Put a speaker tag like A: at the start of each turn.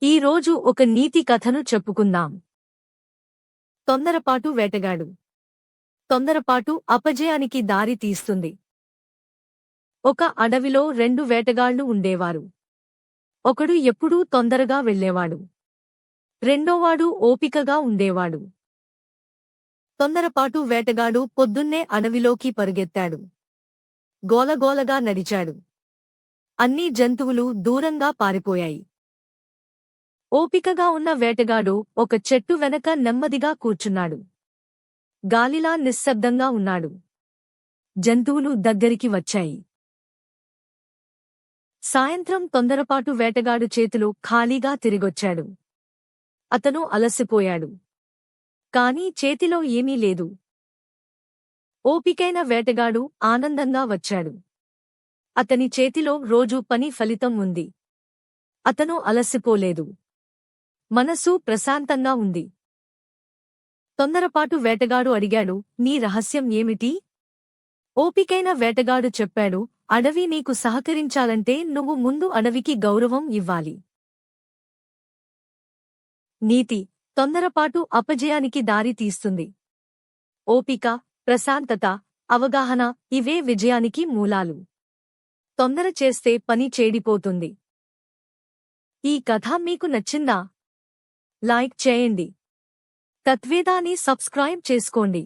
A: ఈ రోజు ఒక నీతి కథను చెప్పుకుందాం. తొందరపాటు వేటగాడు. తొందరపాటు అపజయానికి దారి తీస్తుంది. ఒక అడవిలో 2 వేటగాళ్లు ఉండేవారు. ఒకడు ఎప్పుడూ తొందరగా వెళ్ళేవాడు. రెండోవాడు ఓపికగా ఉండేవాడు. తొందరపాటు వేటగాడు పొద్దున్నే అడవిలోకి పరుగెత్తాడు. గోలగోలగా నడిచాడు. అన్ని జంతువులు దూరంగా పారిపోయాయి. ఓపికగా ఉన్న వేటగాడు ఒక చెట్టు వెనక నెమ్మదిగా కూర్చున్నాడు. గాలిలా నిశ్శబ్దంగా ఉన్నాడు. జంతువులు దగ్గరికి వచ్చాయి. సాయంత్రం తొందరపాటు వేటగాడు చేతులు ఖాళీగా తిరిగొచ్చాడు. అతను అలసిపోయాడు. కాని చేతిలో ఏమీ లేదు. ఓపికైన వేటగాడు ఆనందంగా వచ్చాడు. అతని చేతిలో రోజు పని ఫలితం ఉంది. అతను అలసిపోలేదు. మనసు ప్రశాంతంగా ఉంది. తొందరపాటు వేటగాడు అడిగాడు, నీ రహస్యం ఏమిటి? ఓపికైన వేటగాడు చెప్పాడు, అడవి నీకు సహకరించాలంటే నువ్వు ముందు అడవికి గౌరవం ఇవ్వాలి. నీతి: తొందరపాటు అపజయానికి దారి తీస్తుంది. ఓపిక, ప్రశాంతత, అవగాహన ఇవే విజయానికి మూలాలు. తొందర చేస్తే పని చెడిపోతుంది. ఈ కథ మీకు నచ్చిందా? లైక్ చేయండి. తత్వేదాని సబ్స్క్రైబ్ చేసుకోండి.